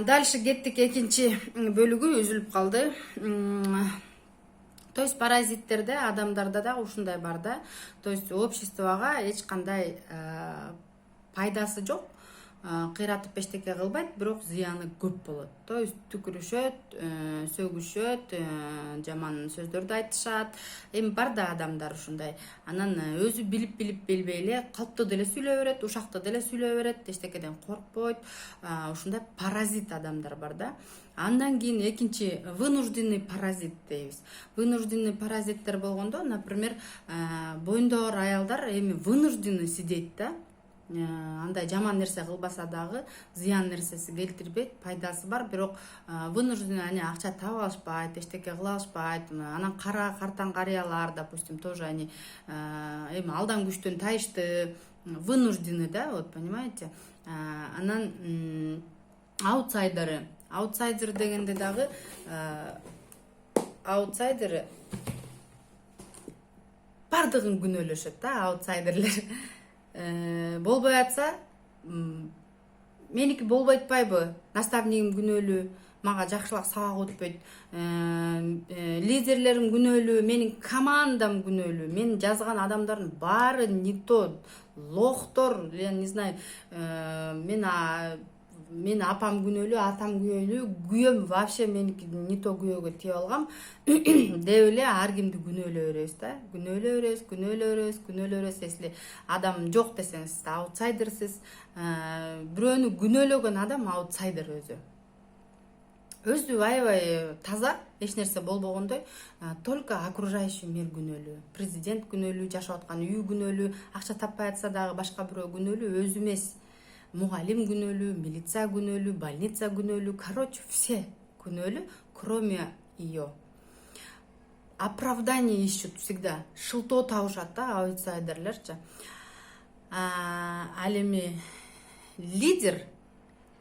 Дальше кеттик, экинчи бөлүгү үзүлүп калды. То есть паразиттерде адамдарда да ушундай бар да. То есть обществого эч кандай пайдасы жок. Кыйратып эчтеке кылбайт, бирок зыяны көп болот. То есть түкүрүшөт, сөгүшөт, жаман сөздөрдү айтышат. Эми бар да адамдар ушундай. Анан өзү билип билбей эле калптуу деле сүйлөй берет, ушактуу деле сүйлөй берет, эчтекеден коркпойт. Ушундай паразит адамдар бар да. Андан кийин экинчи вынужденный паразит дейбиз. Вынужденный паразиттер болгондо, например, боюнда бар аялдар эми вынужденный сидейт да. Андай жаман нерсе кылбаса дагы зыян нерсеси келтирбейт, пайдасы бар, бирок вынужденный они акча таба алышпайт, эчтеке кыла алышпайт. Анан картаң карыялар, допустим, тоже они эми алдан күчтөн тайышты, вынужденный, да, вот понимаете. Анан аутсайдер дегенде дагы аутсайдер бардыгын күнөөлөшөт да, аутсайдерлер. Болбой атса, меники болбой атпайбы, наставнигим күнөөлүү, мага жакшылап сабак өтпөйт, лидерлерим күнөөлүү, менин командам күнөөлүү, мен жазган адамдардын баары никто лохтор, я не знаю, мен апам күнөөлүү, атам күнөөлүү, күйөөм вообще меники не то күйөөгө тийип алгам деп эле ар кимди күнөөлөй беребиз да. Күнөөлөй беребиз. Если адам жок десеңиз, аутсайдерсиз. Бирөөнү күнөөлөгөн адам аутсайдер өзү. Өзү аябай таза, эч нерсе болбогондой, только окружающий мир күнөөлүү. Президент күнөөлүү, жашап аткан үй күнөөлүү, акча таппай атса дагы башка бирөө күнөөлүү, өзү эмес. Мугалим күнөөлүү, милиция күнөөлүү, больница күнөөлүү, короче, все күнөөлүү, кроме ее. Оправдание ищут всегда. Шылтоо табышат да аутсайдерлерчи. Ал эми лидер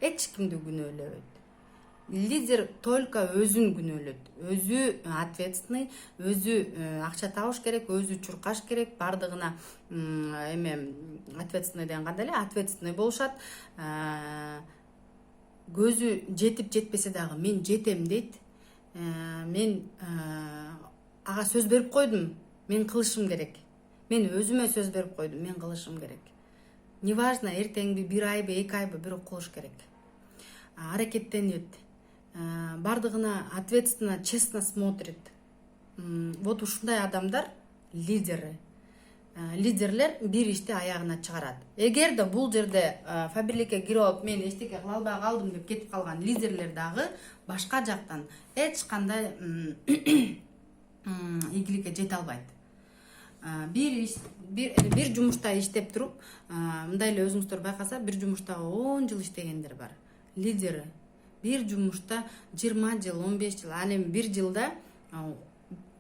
эч кимди күнөөлөбөйт. Лидер только өзүн күнөөлөт. Өзү ответственный, өзү акча табыш керек, өзү чуркаш керек, бардыгына ответственный деген кандай эле, ответственный болушат. Көзү жетип жетпесе дагы мен жетем дейт. Мен ага сөз берип койдум, мен кылышым керек. Мен өзүмө сөз берип койдум, мен кылышым керек. Неважно, эртеңби, бир айбы, эки айбы, бирок кылыш керек. Аракеттенет. Бардыгына ответственно, честно смотрит. Вот ушундай адамдар лидеры. Лидерлер бир ишти аягына чыгарат. Эгер да бул жерде фабрикке кирип алып, мен эчтеке кыла албай калдым деп кетип калган лидерлер дагы башка жактан эч кандай ийгиликке жете албайт. Бир жумушта иштеп туруп, мындай эле өзүңүздөр байкаса, бир жумушта 10 жыл иштегендер бар. Лидери бир жумушта 20 жыл, 15 жыл, ал эми бир жылда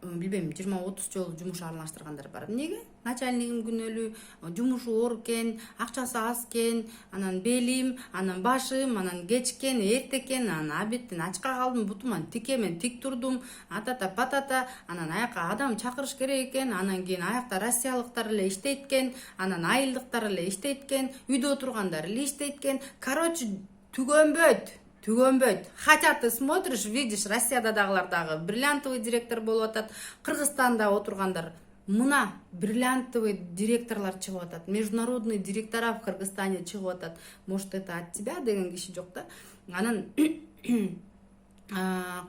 билбейм, 20-30 жолу жумуш аралаштыргандар бар. Эмнеге? Начальнигим күнөөлүү, жумушу оор экен, акчасы аз экен, анан белим, анан башым, анан кечкен, эртекен, анан абиттен ачка калдым, бутуман тикемен тик турдум, атата патата, анан аяка адам чакырыш керек экен, анан кийин аякта россиялыктар эле иштейт экен, анан айылдыктар эле иштейт экен, үйдө отургандар эле иштейт экен. Короче, түгөнбөйт. Хотя ты смотришь, видишь, Россияда дагылар дагы бриллиантовый директор болуп атат, Кыргызстанда отургандар мына бриллиантовый директорлар чыгып атат, международный директора в Кыргызстане чыгып атат. Может, это от тебя деген киши жок да. Анан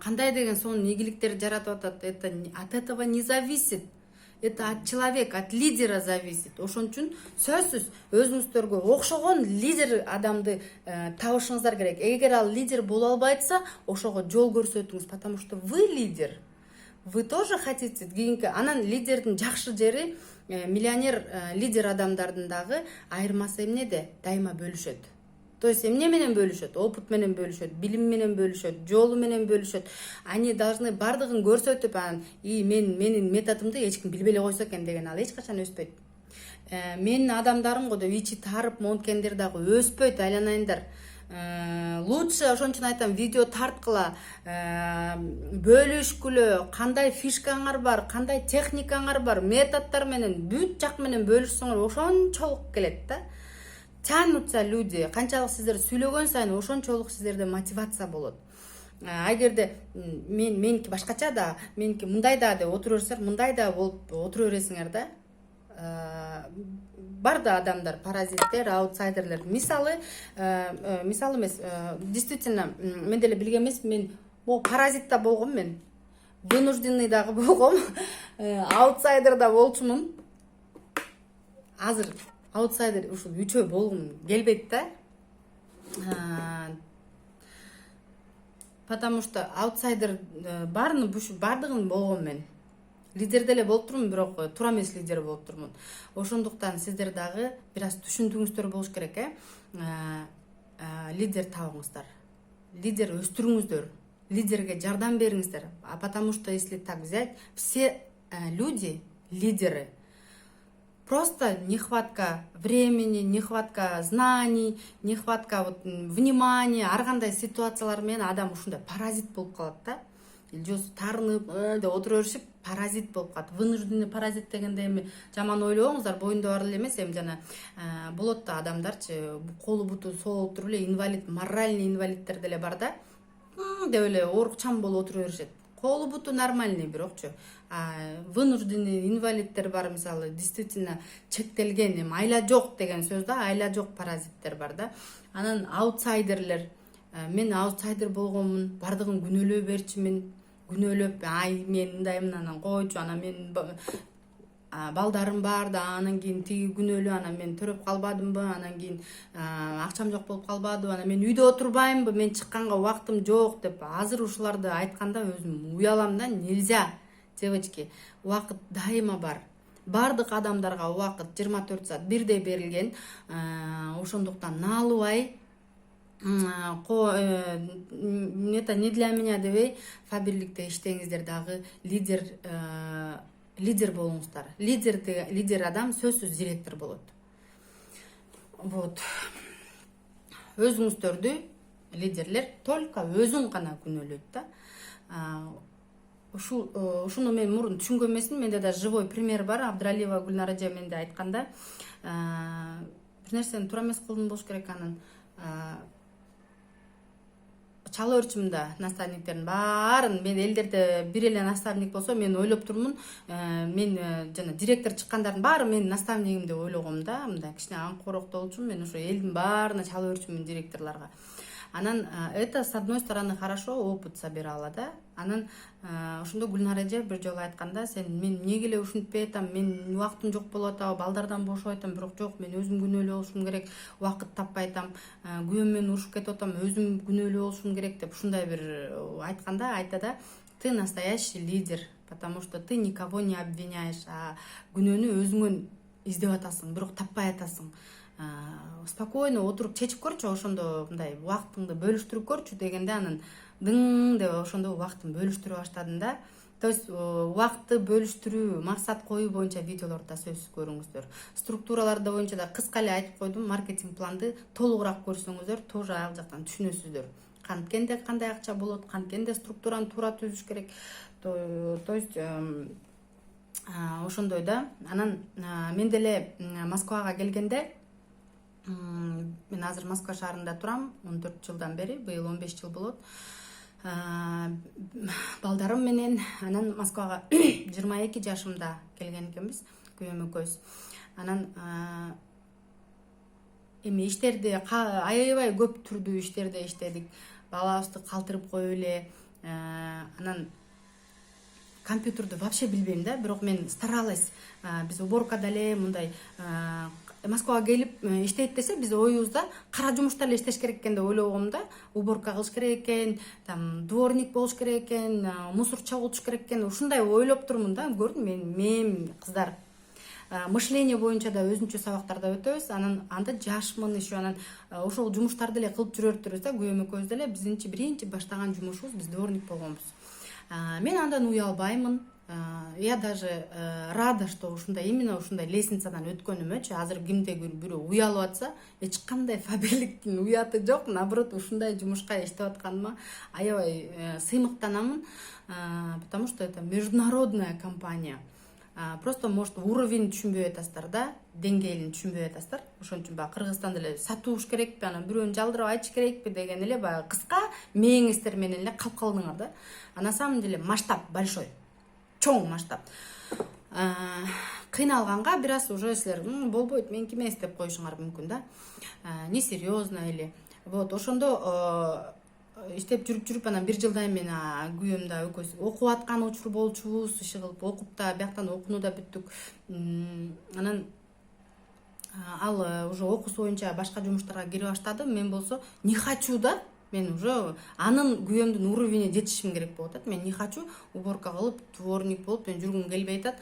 кандай деген сонун ийгиликтер жаратып атат, это от этого не зависит. Это от человека, от лидера зависит. Ошон үчүн сөзсүз өзүңүздөргө окшогон лидер адамды табышыңыздар керек. Эгер ал лидер боло албайса, ошого жол көрсөтүңүз, потому что вы лидер. Вы тоже хотите кийинки. Анан лидердин жакшы жери, миллионер лидер адамдардын дагы айырмасы эмнеде? Дайыма бөлүшөт. То есть эмне менен бөлүшөт? Опыт менен бөлүшөт, билим менен бөлүшөт, жолу менен бөлүшөт. Они должны бардыгын көрсөтүп, менин методумду эч ким билбей эле койсо экен деген ал эч качан өспөйт. Менин адамдарым го деп ичи тарып монткендер дагы өспөйт, айланайындар. Лучше ошон үчүн айтам, видео тарткыла, бөлүшкүлө, кандай фишкаңар бар, кандай техникаңар бар, методдор менен бүт жак менен бөлүшсөңөр ошончолук келет да. тянутся люди, канчалык сиздер сүйлөгөн сайын ошончолук сиздерде мотивация болот. Эгерде меники башкача да, меники мындай да деп отура берсеңер, мындай да болуп отура бересиңер да. Бар да адамдар, паразиттер, аутсайдерлер. Мисалы эмес, действительно мен деле билген эмес, мен могу паразит да болгом, мен вынужденный дагы болгом, аутсайдер да болчумун. Азыр аутсайдер ушул үчөө болгум келбейт да. Потому что аутсайдер бардыгын болгом мен. Лидер деле болуп турмун, бирок туура эмес лидер болуп турмун. Ошондуктан сиздер дагы бир аз түшүндүңүздөр болуш керек, лидер табыңыздар. Лидер өстүрүңүздөр. Лидерге жардам бериңиздер. Потому что если так взять, все люди лидеры. Просто нехватка времени, нехватка знаний, нехватка внимания, ар кандай ситуациялар менен адам ушундай паразит болуп калат да. Или же тарынып деп отура беришип паразит болуп калат. Вынужденный паразит дегенде эми жаман ойлобоңуздар, боюнда бар эле эмес, эми жана болот да адамдарчы, колу буту соолуп туруп эле инвалид, моральный инвалиддер деле бар да. Деп эле оорукчан болуп отура беришет. Колу буту нормальный, бирокчу вынужденный инвалиддер бар, мисалы, действительно чектелген, эми айла жок деген сөз да, айла жок паразиттер бар да. Анан аутсайдерлер, мен аутсайдер болгонмун, бардыгын күнөөлөй берчимин, күнөөлөп, мен мындаймын, анан койчу, анан мен балдарым бар да, анан кийин тиги күнөөлүү, анан мен төрөп калбадымбы, анан кийин акчам жок болуп калбадыбы, анан мен үйдө отурбаймынбы, мен чыкканга убактым жок деп азыр ушуларды айтканда өзүм уялам да. Нельзя, девочки, убакыт дайыма бар. Бардык адамдарга убакыт 24 саат бирдей берилген. Ошондуктан наалыбай не для меня дебей фабирликте иштеңиздер, дагы лидер болуңуздар. Лидер адам сөзсүз директор болот. Вот. Өзүңүздөрдү лидерлер только өзүн гана күнөөлөйт да. Ушуну мен мурун түшүнгөн эмесмин. Менде да живой пример бар. Абдралиева Гүлнар эже менде айтканда, бир нерсени туура эмес кылдым болуш керек. Анан чала өрчүмдө наставниктердин баарын, мен элдерде бир эле наставник болсо, мен ойлоп турмун, мен жана директор чыккандардын баары менин наставнигим деп ойлогом да. Мындай кичине аңкоорокто болчумун мен, ошо элдин баарына чала өрчүмүн директорлорго. Анан это с одной стороны хорошо, опыт собира алат да. Анан ошондо Гүлнар эже бир жолу айтканда, сен мен эмнеге эле ушинтпей атам, мен убактым жок болуп атабы, балдардан бошоп атам, бирок жок, мен өзүм күнөөлүү болушум керек, убакыт таппай атам, күйөөм менен урушуп кетип атам, өзүм күнөөлүү болушум керек деп ушундай бир айтканда, айтада, ты настоящий лидер, потому что ты никого не обвиняешь, а күнөөнү өзүңөн издеп атасың, бирок таппай атасың. Спокойно отуруп чечип көрчү, ошондо мындай убактыңды бөлүштүрүп көрчү дегенде, анан дың деп ошондо убактын бөлүштүрө баштадым да. То есть убакытты бөлүштүрүү, максат коюу боюнча видеолорду сөзсүз көрүңүздөр. Структураларды боюнча да кыска эле айтып койдум. Маркетинг планды толугураак көрсөңүздөр, тоже ал жактан түшүнөсүздөр. Канткенде кандай акча болот, канткенде структураны туура түзүш керек. То есть ошондой да. Анан мен деле Москвага келгенде, мен азыр Москва шаарында турам, 14 жылдан бери, быйыл 15 жыл болот. Балдарым менен, анан Москвага 22 жашымда келген экенбиз, күйөөм экөөбүз. Анан эми иштерди аябай көп түрдүү иштерде иштедик. Балабызды калтырып коюп эле, анан компьютерди вообще билбейм да, бирок мен старалась. Биз уборкада эле мындай Москвага келип иштейт десе, биз оюбузда кара жумушта эле иштеш керек экен деп ойлогом да. Уборка кылыш керек экен, там дворник болуш керек экен, мусор чогултуш керек экен, ушундай ойлоп турмун да. Көрдүм мен кыздар. Мышление боюнча да өзүнчө сабактарда өтөбүз. Анан анда жашмын еще, анан ошол жумуштарды эле кылып жүрөбүз да. Күйөөм экөөбүз деле биздинчи биринчи баштаган жумушубуз, биз дворник болгонбуз. Мен андан уялбаймын. Я даже рада, что ушундай, именно ушундай лестницадан өткөнүмөчү. Азыр кимде бирөө уялып атса, эч кандай фабирликтин уяты жок. Наоборот, ушундай жумушка иштеп атканыма аябай сыймыктанамын, потому что это международная компания. Просто может уровень түшүнбөй атасыздар да, деңгээлин түшүнбөй атасыздар. Ошон үчүн баягы Кыргызстанда эле сатууш керекпи, анан бирөөнү жалдырып айтыш керекпи деген эле баягы кыска мээңиздер менен эле калып калдыңар да. А на самом деле масштаб большой, чоң масштаб. Кыйналганга бир аз уже силер болбойт, меники эмес деп коюшуңар мүмкүн да. Несерьезно или вот ошондо иштеп жүрүп анан 1 жылдан мен күйөөм да экөөбүз окуп аткан учур болчубуз, иши кылып окуп да бияктан окууну да бүттүк. Анан ал уже окуусу боюнча башка жумуштарга кире баштады. Мен болсо не хочу да. Мен уже анын күйөөмдүн уровенине жетишим керек болуп атат. Мен не хочу уборка кылып, дворник болуп мен жүргүм келбей атат.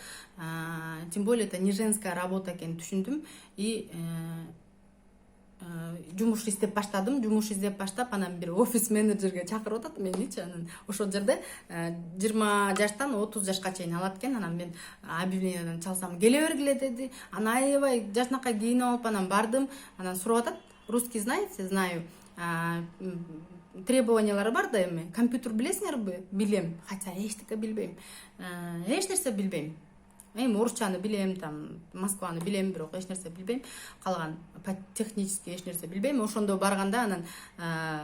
Тем более это не женская работа экенин түшүндүм. И жумуш издеп баштадым. Жумуш издеп баштап, анан бир офис менеджерге чакырып атат меничи. Анан ошол жерде 20 жаштан 30 жашка чейин алат экен. Анан мен объявлениядан чалсам, келе бергиле деди. Анан аябай жашнакай кийинип алып анан бардым. Анан сурап атат. Русский знаете? Знаю. Требованиялары бар да эми. Компьютер билесиңерби? Билем. Хотя эчтеке билбейм. Эч нерсе билбейм. Эми орусчаны билем, там Москваны билем, бирок эч нерсе билбейм. Калган технически эч нерсе билбейм. Ошондо барганда анан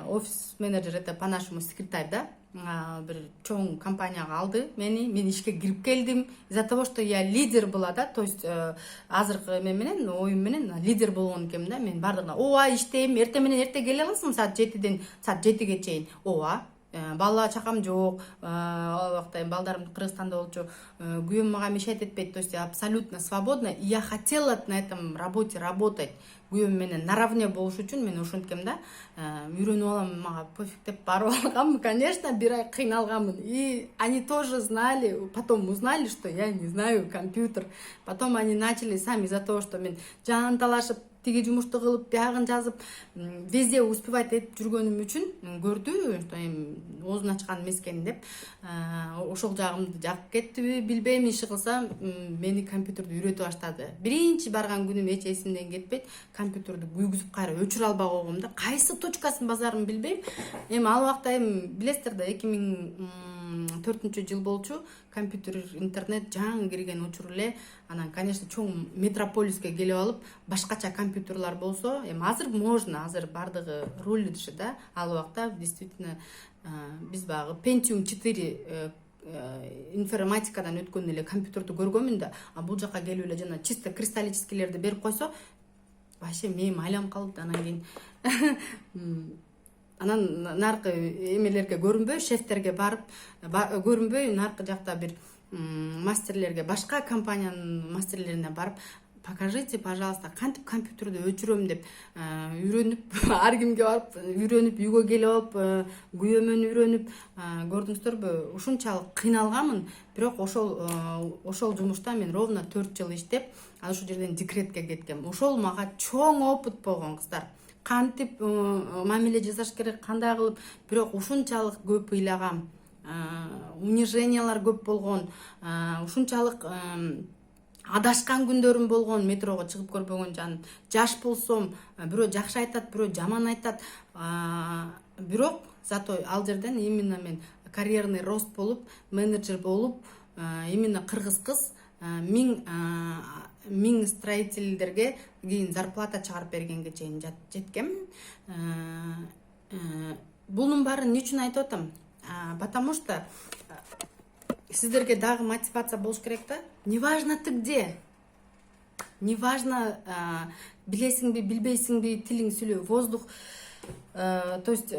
офис менеджер, это по нашему секретарь да, бир чоң компанияга алды мени. Мен ишке кирип келдим. Из-за того, что я лидер была да, то есть азыркы мен менен оюм менен лидер болгон экенмин да. Мен бардыгына ооба иштейм, эртең менен эрте келе аласың саат 7ден саат 7ге чейин. Ооба. Бала чакам жок, ал убакта балдарым Кыргызстанда болчу, күйөөм мага мешать этпейт, то есть абсолютно свободно. И я хотела на этом работе работать. Күйөөм менен наравне болуш үчүн мен ошенткем да, үйрөнүп алам, мага пофиг деп барып алгам. Конечно, бир ай кыйналганмын. И они тоже знали, потом узнали, что я не знаю компьютер. Потом они начали сами из-за того, что мен жанталашып тиги жумушту кылып, биягын жазып, везде успевать этип жүргөнүм үчүн көрдү, что эми оозун ачкан эмес экен деп. Ошол жагымды жагып кеттиби, билбейм, иши кылсам, мени компьютерди үйрөтүп баштады. Биринчи барган күнүм эч эсимден кетпейт. Компьютерди күйгүзүп кайра өчүрө албай койгом да. Кайсы точкасын базарын билбейм. Эми ал убакта билесиздер да, 2004-жыл болчу. Компьютер, интернет жаңы кирген учур эле. Анан, конечно, чоң метрополиске келип алып, башкача компьютерлар болсо, эми азыр можно, азыр бардыгы рулит да. Ал убакта действительно биз багы Pentium 4 информатикадан өткөн эле компьютерди көргөнмүн да. А бул жака келип эле жана чисто кристаллическийлерди берип койсо, вообще мээм айланып калды. Анан кийин анан наркы эмелерге көрүнбөй, шефтерге барып көрүнбөй, наркы жакта бир мастерлерге, башка компаниянын мастерлерине барып, покажите, пожалуйста, кантип компьютерди өчүрөм деп үйрөнүп, ар кимге барып үйрөнүп, үйгө келип алып, күйөөмөн үйрөнүп, көрдүңүздөрбү, ушунчалык кыйналганмын. Бирок ошол жумушта мен ровно 4 жыл иштеп, ошол жерден декретке кеткем. Ошол мага чоң опыт болгон, кыздар. Кантип мамиле жасаш керек, кандай кылып, бирок ушунчалык көп ыйлагам. Унижениялар көп болгон, ушунчалык адашкан күндөрүм болгон, метрого чыгып көрбөгөн жаным. Жаш болсом, бирөө жакшы айтат, бирөө жаман айтат. Бирок зато ал жерден именно мен карьерный рост болуп, менеджер болуп, именно кыргыз кыз 1000 строительдерге кийин зарплата чыгарып бергенге чейин жеткем. Бунун баарын эмне үчүн айтып атам? Потому что сиздерге дагы мотивация болуш керек да. Неважно ты где. Неважно билесиңби, билбейсиңби, тилиң сүйлөй, воздух. То есть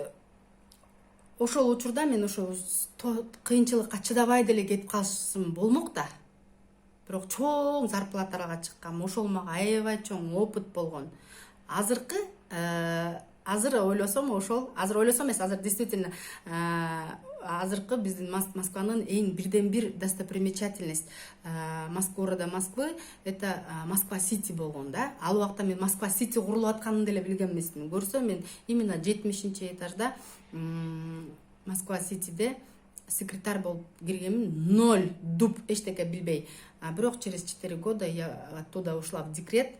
ошол учурда мен ошо кыйынчылыкка чыдабай деле кетип калышым болмок да. Бирок чоң зарплаталарга чыккам. Ошол мага аябай чоң опыт болгон. Азыр ойлосом ошол, азыр ойлосом эмес, азыр действительно азыркы биздин Москванын эң бирден бир достопримечательность города Москвы это Москва-Сити болгон да. Ал убакта мен Москва-Сити курулуп атканын деле билген эмесмин. Көрсөм мен именно 70-этажда Москва-Ситиде секретарь болуп киргенмин, 0 дуб эчтеке билбей. Бирок через 4 года я оттуда ушла в декрет.